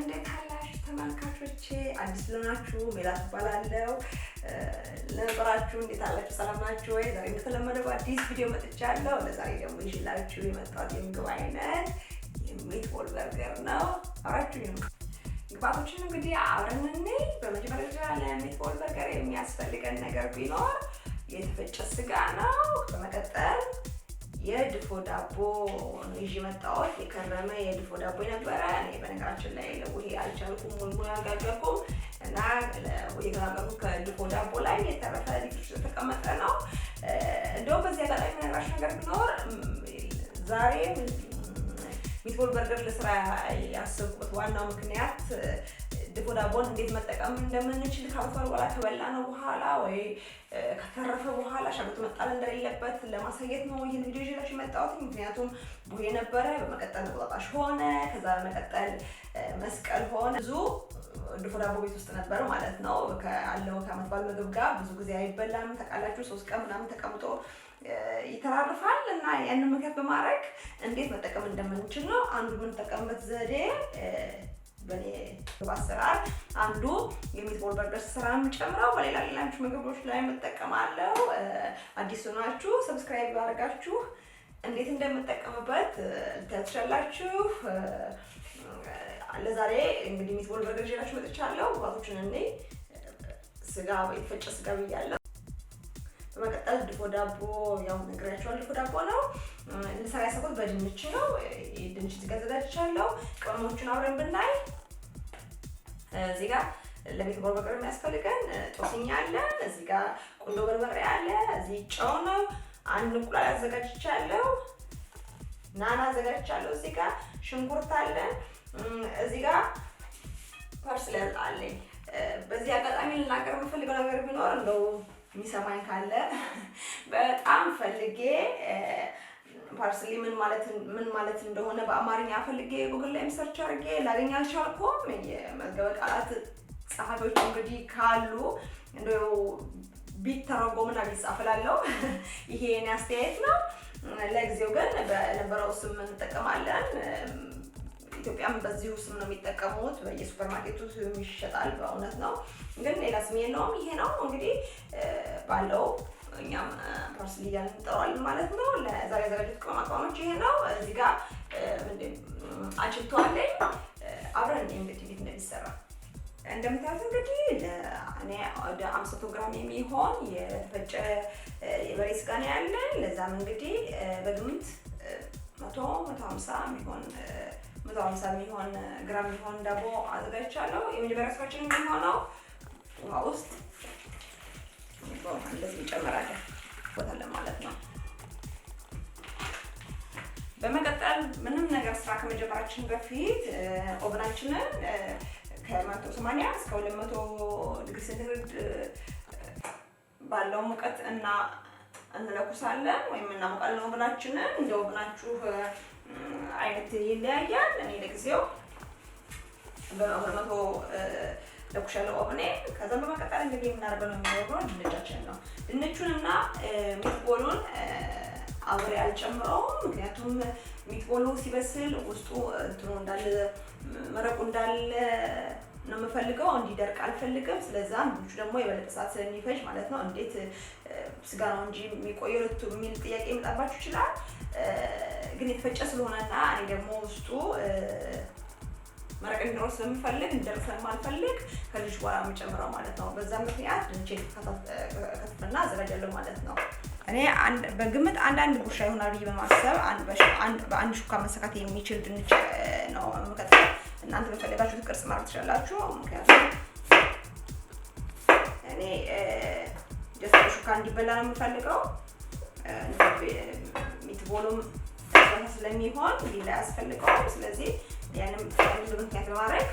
እንዴት አላችሁ ተመልካቾቼ? አዲስ ለናችሁ ሜላት ባላለው ለበራችሁ እንዴት አላችሁ? ሰላም ናችሁ ወይ? ዛሬ እንደተለመደው አዲስ ቪዲዮ መጥቻለሁ። ለዛሬ ደግሞ ይዤላችሁ የመጣሁት የምግብ አይነት የሚትቦል በርገር ነው። አራችሁ ግብአቶችን እንግዲህ አብረን እንይ። በመጀመሪያ ደረጃ ለሚትቦል በርገር የሚያስፈልገን ነገር ቢኖር የተፈጨ ስጋ ነው። በመቀጠል የድፎ ዳቦ ነው ይዤ መጣሁት። የከረመ የድፎ ዳቦ ነበረ። እኔ በነገራችን ላይ ለውሄ አልቻልኩም፣ ሙሉ አልጋገርኩም እና ለውሄ ጋገርኩ ከድፎ ዳቦ ላይ የተረፈ ሊፍሽ ተቀመጠ ነው። እንደውም በዚህ አጋጣሚ ነገራችሁ ነገር ቢኖር ዛሬ ሚትቦል በርገር ለስራ ያሰብኩት ዋናው ምክንያት ድፎ ዳቦን እንዴት መጠቀም እንደምንችል ካፈር ወላ ከበላነው በኋላ ወይ ከተረፈ በኋላ ሻግቶ መጣል እንደሌለበት ለማሳየት ነው ይሄን ቪዲዮ ይዤላችሁ የመጣሁት። ምክንያቱም ቡሄ ነበረ፣ በመቀጠል እንቁላልሽ ሆነ፣ ከዛ በመቀጠል መስቀል ሆነ። ብዙ ድፎ ዳቦ ቤት ውስጥ ነበር ማለት ነው። ከአለው ከመትባል ምግብ ጋር ብዙ ጊዜ አይበላም ታውቃላችሁ። 3 ቀን ምናምን ተቀምጦ ይተራርፋል እና ያንን ምክንያት በማድረግ እንዴት መጠቀም እንደምንችል ነው አንዱ የምንጠቀምበት ዘዴ። በኔ አሰራር አንዱ የሚትቦል በርገር ስራም ጨምረው በሌላ ሌሎች ምግቦች ላይ መጠቀማለሁ። አዲስ ሆናችሁ ሰብስክራይብ አድርጋችሁ እንዴት እንደምጠቀምበት ልታዩላችሁ። ለዛሬ እንግዲህ ሚትቦል በርገር ይዤላችሁ መጥቻለሁ። ግብአቶችን እንይ። ስጋ የተፈጨ ስጋ ብያለሁ። በመቀጠል ድፎ ዳቦ ያው ነግሬያችኋለሁ። ድፎ ዳቦ ነው እንሰራ ያሰብኩት በድንች ነው። ድንች ተዘጋጅቻለሁ። ቅመሞቹን አብረን ብናይ እዚህ ጋር ለሚትቦል በርገር የሚያስፈልገን ጦስኛ አለ፣ እዚህ ጋር ቁንዶ በርበሬ አለ፣ እዚህ ጨው ነው፣ አንድ እንቁላል አዘጋጅቻለሁ፣ ናና አዘጋጅቻለሁ፣ እዚህ ጋር ሽንኩርት አለ፣ እዚህ ጋር ፓርስሊ አለኝ። በዚህ አጋጣሚ ልናገር የምፈልገው ነገር ቢኖር እንደው የሚሰማኝ ካለ በጣም ፈልጌ ፓርስሊ ምን ማለት እንደሆነ በአማርኛ ፈልጌ ጉግል ላይ ሰርች አድርጌ ላገኝ አልቻልኩም። የመዝገበ ቃላት ጸሐፊዎች እንግዲህ ካሉ እንደው ቢተረጎምና ቢጻፍላለሁ ይሄ የኔ አስተያየት ነው። ለጊዜው ግን በነበረው ስም እንጠቀማለን። ኢትዮጵያም በዚሁ ስም ነው የሚጠቀሙት። በየሱፐርማርኬቱ ስም ይሸጣል። በእውነት ነው ግን ሌላ ስም የለውም። ይሄ ነው እንግዲህ ባለው እኛም ፓርስሊ እያልን እንጠራዋለን ማለት ነው። ለዛሬ ያዘጋጀሁት ቅመማ ቅመሞች ይሄ ነው። እዚህ ጋር አችቶ አለኝ። አብረን እንግዲህ እንዴት እንደሚሰራ እንደምታዩት እንግዲህ እኔ ወደ 500 ግራም የሚሆን የተፈጨ የበሬ ስጋ ነው ያለን። ለዛም እንግዲህ በግምት 150 የሚሆን ግራም የሚሆን ዳቦ አዘጋጅቻለሁ። የመጀመሪያ ስራችን የሚሆነው ውሃ ውስጥ እንደዚህ እንጨምራለን ቦታለን ማለት ነው። በመቀጠል ምንም ነገር ስራ ከመጀመራችን በፊት ኦቨናችንን ከ180 እስከ 200 ዲግሪ ሴንቲግሬድ ባለው ሙቀት እንለኩሳለን ወይም እናሞቃለን ኦቨናችንን። እንደ ኦቨናችሁ አይነት ይለያያል። እኔ ለጊዜው በ200 ለኩሻለሁ ኦቨኔ። ከዛ በመቀጠል እንግዲህ የምናደርገው ነው የሚሆነው ድንቻችን ነው። ድንቹንና ሚትቦሉን አብሬ አልጨምረውም። ምክንያቱም ሚትቦሉ ሲበስል ውስጡ እንትኑ እንዳለ መረቁ እንዳለ ነው የምፈልገው፣ እንዲደርቅ አልፈልግም። ስለዛ ድንቹ ደግሞ የበለጠ ሰዓት ስለሚፈጅ ማለት ነው። እንዴት ስጋ ነው እንጂ የሚቆየው የሚል ጥያቄ ይመጣባችሁ ይችላል። ግን የተፈጨ ስለሆነና እኔ ደግሞ ውስጡ መረቅ እንዲኖር ስለምፈልግ እንደርስ ስለማልፈልግ ከልጅ በኋላ የምጨምረው ማለት ነው። በዛ ምክንያት ድንቼን ከትፍና አዘጋጃለሁ ማለት ነው። እኔ በግምት አንድ ጉርሻ ይሆናል ብዬ በማሰብ በአንድ ሹካ መሰካት የሚችል ድንች ነው የምከትፈው። እናንተ በፈለጋችሁት ቅርጽ ማድረግ ትችላላችሁ። ምክንያቱም እኔ ጀስት ሹካ እንዲበላ ነው የምፈልገው። ሚትቦሉም ስለሚሆን ሌላ ያስፈልገዋል። ስለዚህ ያንን ምክንያት በማድረግ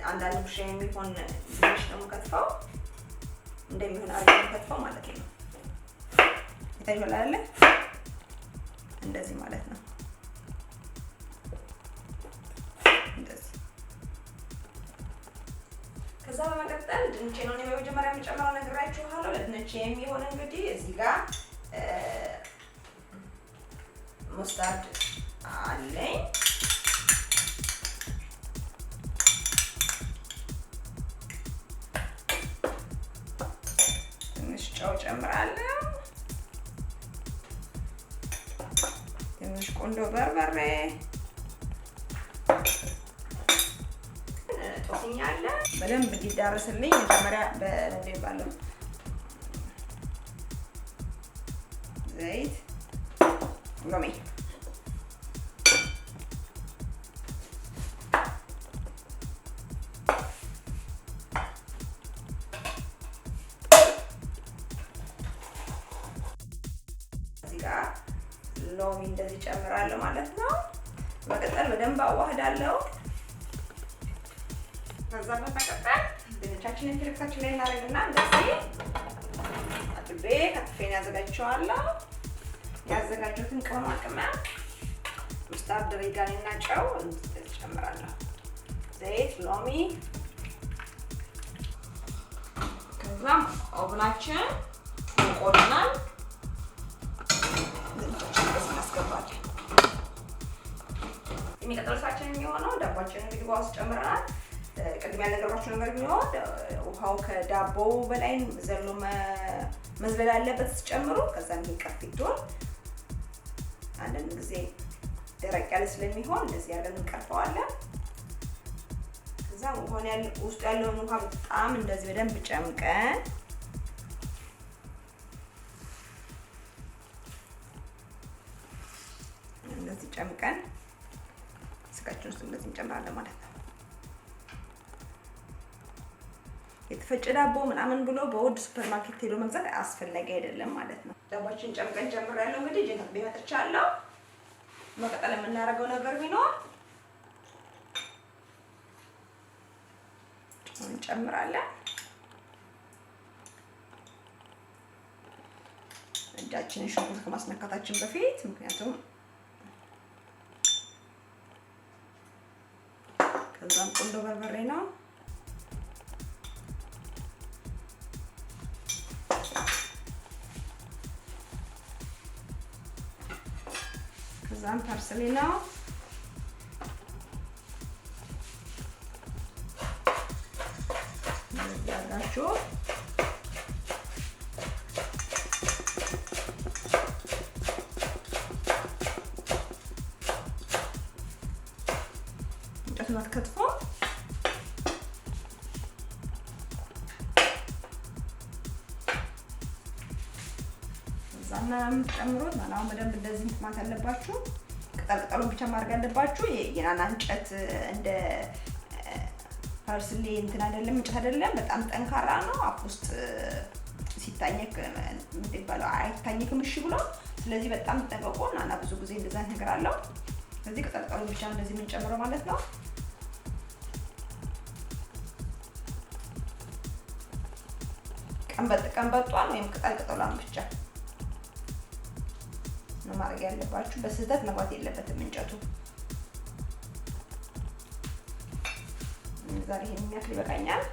አንዳንድ ጉርሻ የሚሆን ድንች ደግሞ ከትፈው እንደሚሆን አድርገን ከትፈው ማለት ነው። ይታያል እንደዚህ ማለት ነው። እንደዚህ ከዛ በመቀጠል ድንቼ ነው የመጀመሪያ የምጨምረው ነግራችኋለሁ። ለድንቼ የሚሆን እንግዲህ እዚህ ጋር ሙስታርድ አለኝ። ጨው ጨምራለሁ። ትንሽ ቆንጆ በርበሬ ጦስኛለ በደንብ እንዲዳረስልኝ መጀመሪያ በነዚህ ባለው ዘይት ሎሚ ሎሚ እንደዚህ ጨምራለሁ ማለት ነው። በቀጠል በደንብ አዋህዳለሁ። ከዛ በመቀጠል ድንቻችንን ትሪክታችን ላይ እናደርግና እንደዚህ አጥቤ ከትፌን ያዘጋጀዋለሁ። ያዘጋጀሁትን ቅመማ ቅመም ሙስታርድ፣ ኦሪጋኖና ጨው ጨምራለሁ። ዘይት፣ ሎሚ ከዛም ኦቭናችን ቆልናል እናስገባለን። የሚቀጥለው ስራችን የሚሆነው ዳቦአችንን እንግዲህ ውሃ ውስጥ ጨምረናል። ቅድም ያልነገርኳችሁ ነገር ቢሆን ውሃው ከዳቦው በላይ ዘሎ መዝለል ያለበት ጨምሩ። ከዛም ይሄ ቀርፊቱን አንዳንድ ጊዜ ደረቅ ያለ ስለሚሆን እንደዚህ ያለን እንቀርፈዋለን። ከዛም ውስጡ ያለውን ውሃ በጣም እንደዚህ በደንብ ጨምቀን እንደዚህ ጨምቀን ስጋችን ውስጥ እንደዚህ እንጨምራለን ማለት ነው። የተፈጨ ዳቦ ምናምን ብሎ በውድ ሱፐርማርኬት ሄዶ መግዛት አስፈላጊ አይደለም ማለት ነው። ዳቦችን ጨምቀን ጨምራለሁ። እንግዲህ ጀንት በመጥቻለሁ። መቀጠል የምናደርገው ነገር ቢኖር እንጨምራለን። እጃችንን ሽንኩርት ከማስነካታችን በፊት ምክንያቱም ከዛም ቆንጆ በርበሬ ነው። ከዛም ፓርስሊ ነው። ያላችሁ እንጨቱን አትከትፎ ዛና ጨምሩት። ማናው በደንብ እንደዚህ እንትማት አለባችሁ። ቅጠሉን ብቻ ማድረግ አለባችሁ። የናና እንጨት እንደ ፓርስሊ እንትን አይደለም፣ እንጨት አይደለም። በጣም ጠንካራ ነው። አፍ ውስጥ ሲታኘክ እንደባለው አይታኘክም እሺ ብሎ። ስለዚህ በጣም ተጠንቀቁ። ናና ብዙ ጊዜ እንደዛ ነገር አለው። ስለዚህ ቅጠሉን ብቻ እንደዚህ ምን ጨምረው ማለት ነው። ቀንበጧን ወይም ቅጠሏን ብቻ ነው ማድረግ ያለባችሁ። በስህተት መግባት የለበትም እንጨቱ። ዛሬ ይሄን የሚያክል ይበቃኛል።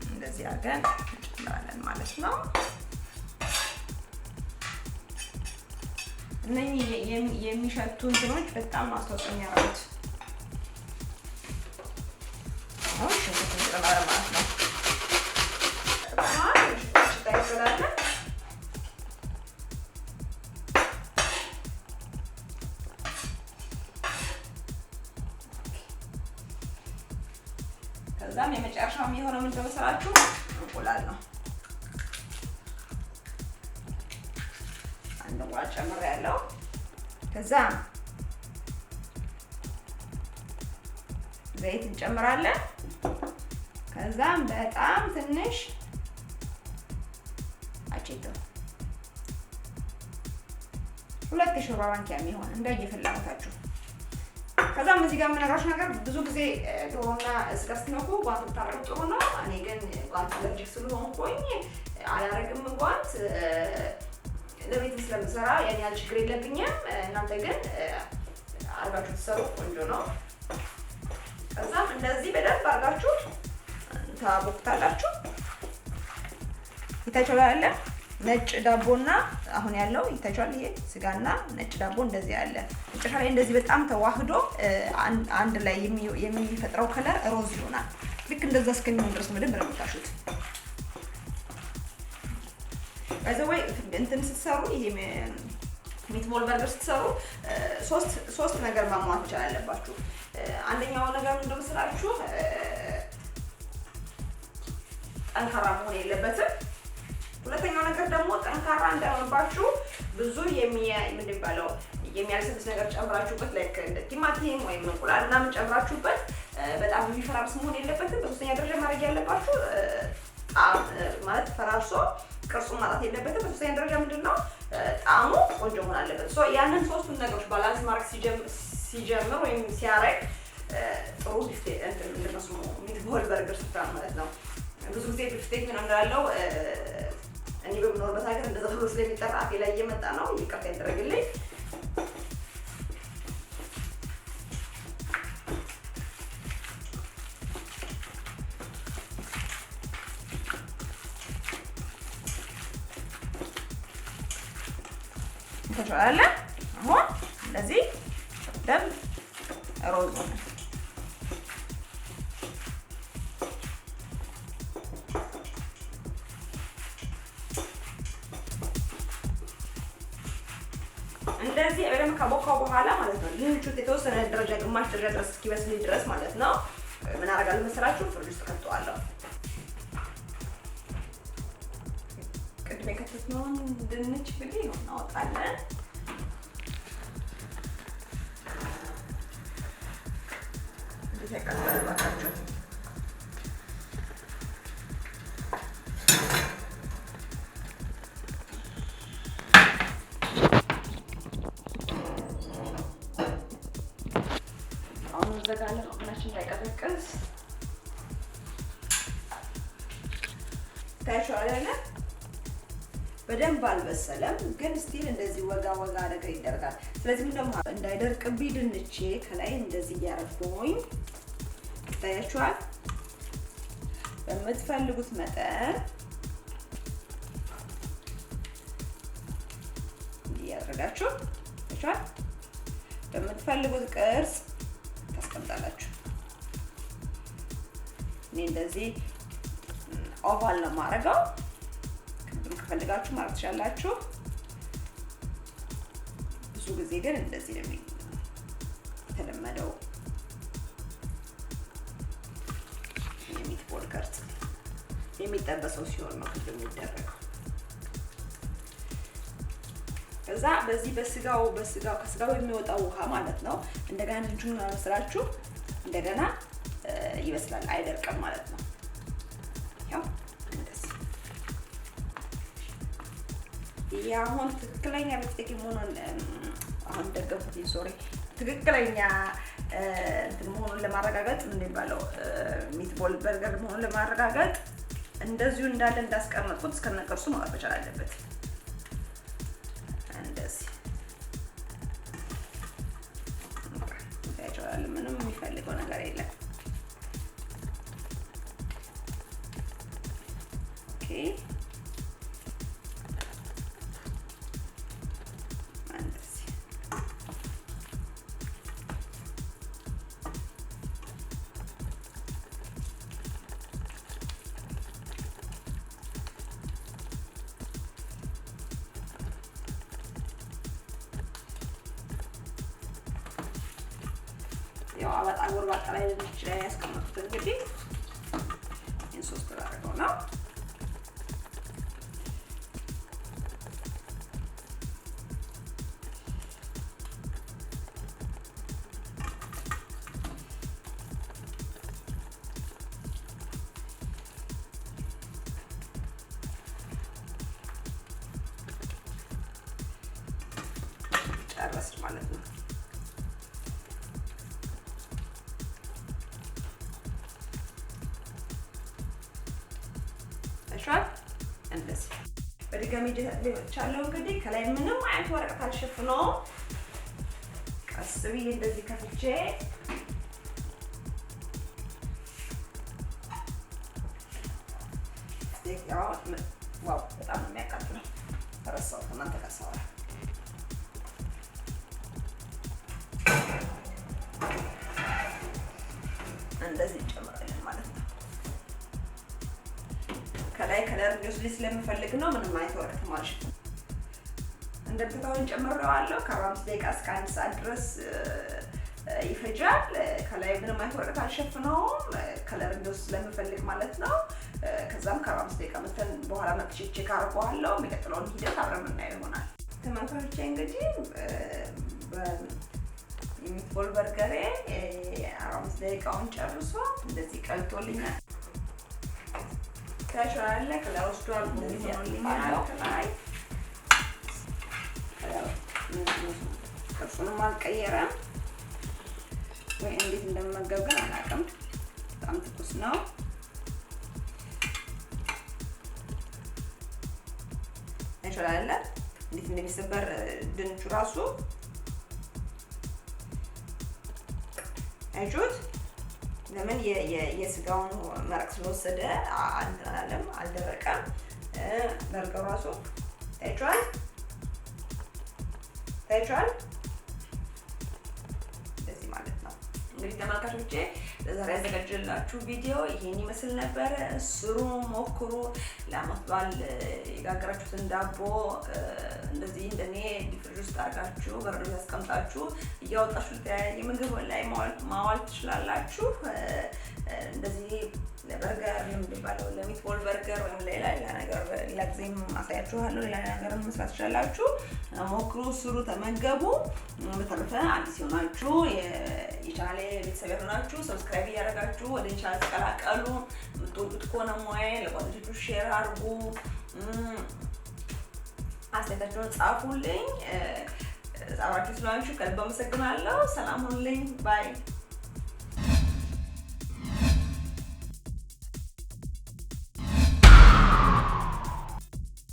እንደዚህ አድርገን እንጨምራለን ማለት ነው። እነኚህ የሚሸቱ እንትኖች በጣም ማስታወቂያ የሚያደርጉት ነው። ሽንኩርት እንጨምራለን ማለት ነው። ከዛም የመጨረሻው የሚሆነው ምንድን ነው መሰላችሁ? እንቁላል ነው። አንድ እንቁላል ጨምሬያለሁ። ከዛም ዘይት እንጨምራለን። ከዛም በጣም ትንሽ አቼቶ 2 የሾርባ ማንኪያ የሚሆን እንደየፍላጎታችሁ። ከዛም እዚህ ጋር የምነግራችሁ ነገር ብዙ ጊዜ ዶሮና ስጋ ስትነኩ ጓንት ብታረጉ ጥሩ ነው። እኔ ግን ጓንት አለርጂክ ስለሆንኩኝ አላረግም ጓንት። ለቤት ስለምሰራ ያን ያህል ችግር የለብኝም። እናንተ ግን አርጋችሁ ተሰሩ ቆንጆ ነው። ከዛም እንደዚህ በደንብ አርጋችሁ ታቦክታላችሁ። ይታያችኋል ነጭ ዳቦና አሁን ያለው ይታያችኋል። ይሄ ስጋና ነጭ ዳቦ እንደዚህ ያለ መጨረሻ ላይ እንደዚህ በጣም ተዋህዶ አንድ ላይ የሚፈጥረው ከለር ሮዝ ይሆናል። ልክ እንደዛ እስከሚሆን ድረስ በደንብ ነው የምታሹት። በዘወይ እንትን ስትሰሩ ይሄ ሚትቦል በርገር ስትሰሩ ሶስት ነገር ማሟላት ይችላል አለባችሁ። አንደኛው ነገር ምንድነው መሰላችሁ? ጠንካራ መሆን የለበትም። ሁለተኛው ነገር ደግሞ ጠንካራ እንዳይሆንባችሁ ብዙ የሚያልሰብስ ነገር ጨምራችሁበት ላይክ እንደ ቲማቲም ወይም እንቁላል ምናምን ጨምራችሁበት በጣም የሚፈራርስ መሆን የለበትም። በሶስተኛ ደረጃ ማድረግ ያለባችሁ ማለት ፈራርሶ ቅርጹን ማጣት የለበትም። በሶስተኛ ደረጃ ምንድነው ጣዕሙ ቆንጆ መሆን አለበት። ያንን ሶስቱን ነገሮች ባላንስ ማድረግ ሲጀምር ወይም ሲያረግ ጥሩ ሚትቦል በርገር ስትሰራ ማለት ነው። ብዙ ጊዜ ቢፍቴክ ምን እንዳለው እኔ በምኖርበት ሀገር እንደዛ ብሎ ስለሚጠራ አፌ ላይ እየመጣ ነው። ይቅርታ ያደረግልኝ። ተሻለ አሁን እንደዚህ ደም ሮዝ ነው። እንደዚህ በደንብ ካቦካው በኋላ ማለት ነው ልንቹት የተወሰነ ደረጃ ግማሽ ደረጃ ድረስ እስኪበስል ድረስ ማለት ነው ምን አደርጋለሁ መሰላችሁ? ፍሪጅ ውስጥ ከተዋለሁ። ቅድሜ ከተስማውን ድንች ብዬ ነው እናወጣለን። እንደዚህ ያቀርባችሁ ዘጋለን። ኦቭናችን እንዳይቀዘቅዝ ታይቷል። በደንብ አልበሰለም ግን ስቲል እንደዚህ ወጋ ነገር ይደረጋል። ስለዚህ ምን ደግሞ እንዳይደርቅብኝ ድንቼ ከላይ እንደዚህ እያረኩኝ ታያችኋል። በምትፈልጉት መጠን እያደረጋችሁ ታያችኋል። በምትፈልጉት ቅርጽ ታስቀምጣላችሁ። እኔ እንደዚህ ኦቫል ነው ማረጋው። ከፈልጋችሁ ማለት ትችላላችሁ። ብዙ ጊዜ ግን እንደዚህ ነው የተለመደው የሚትቦል ቅርጽ የሚጠበሰው ሲሆን ነው የሚደረገው። ከዛ በዚህ ከስጋው የሚወጣው ውሃ ማለት ነው እንደገና ድንቹን መስራችሁ እንደገና ይበስላል፣ አይደርቅም ማለት ነው። ያው እንደዚህ ያሁን ትክክለኛ በትክክል መሆኑን አሁን ደገምኩት። ሶሪ ትክክለኛ እንትን መሆኑን ለማረጋገጥ ምን ይባለው ሚትቦል በርገር መሆኑን ለማረጋገጥ እንደዚሁ እንዳለ እንዳስቀመጥኩት እስከነቀርሱ ማውጣት መቻል አለበት። ምንም የሚፈልገው ነገር የለም። ኦኬ ያው አባጣ ጎርባጣ ላይ ልጅ ላይ ያስቀመጡት እንግዲህ እንሶስት አድርገው ነው። ጨረስን ማለት ነው። እንደዚህ ድጋሚ እየተጠበቻለሁ። እንግዲህ ከላይ ምንም አይነት ወረቀት አልሸፍነውም። ቀስ ብዬ እንደዚህ ከፍቼ ዋው በጣም የሚያቃጥለው ተረሳው እናንተ ከሰራ እንደዚህ እንጨምራለን ማለት ነው። ከላይ ከለር እንዲወስድ ስለምፈልግ ነው። ምንም አይነት ወረቀት ማለት ነው። እንደምታዩን ጨምሬዋለሁ። ከ45 ደቂቃ እስከ 1 ሰዓት ድረስ ይፈጃል። ከላይ ምንም አይነት ወረቀት አልሸፍነውም ከለር እንዲወስድ ስለምፈልግ ማለት ነው። ከዛም ከ45 ደቂቃ መተን በኋላ መጥቼ ቼክ አድርገዋለሁ። የሚቀጥለውን ሂደት አብረን የምናየው ይሆናል። ተመልካቾቼ እንግዲህ የሚትቦል በርገሬ 45 ደቂቃውን ጨርሶ እንደዚህ ቀልቶልኛል። ታሽራለ ከላይ ወስዷል። ሆኖልኛል። ከላይ ቅርጹንም አልቀየረም ወይ እንዴት እንደምመገብ ግን አላውቅም። በጣም ትኩስ ነው። ታሽራለ እንዴት እንደሚሰበር ድንቹ ራሱ አይጆት ለምን የስጋውን መረቅ ስለወሰደ አንተናለም አልደረቀም። በርገሩ ራሱ ታይቷል እንደዚህ ማለት ነው። እንግዲህ ተመልካቾቼ ለዛሬ ያዘጋጀላችሁ ቪዲዮ ይሄን ይመስል ነበር። ስሩ፣ ሞክሩ። ለዓመት በዓል የጋገራችሁትን ዳቦ እንደዚህ እንደኔ ዲፍሪጅ ውስጥ አድርጋችሁ በረዶ ያስቀምጣችሁ እያወጣችሁ ለተለያየ ምግብ ላይ ማዋል ትችላላችሁ። እንደዚህ ለበርገር ለምንባለው ለሚትቦል በርገር ወይም ሌላ ነገር ሌላ ጊዜም አሳያችኋለሁ። ሌላ ነገር መስራት ትችላላችሁ። ሞክሩ፣ ስሩ፣ ተመገቡ። በተረፈ አዲስ ሆናችሁ የቻናሌ ቤተሰብ ሆናችሁ ሰብስክራይብ እያደረጋችሁ ወደ ቻናሌ ተቀላቀሉ። የምትወዱት ከሆነ ሞባይል ለጓደኞቻችሁ ሼር አድርጉ። አስተያየታችሁን ጻፉልኝ። አብራችሁ ስለሆናችሁ ከልብ አመሰግናለሁ። ሰላም ሁኑልኝ። ባይ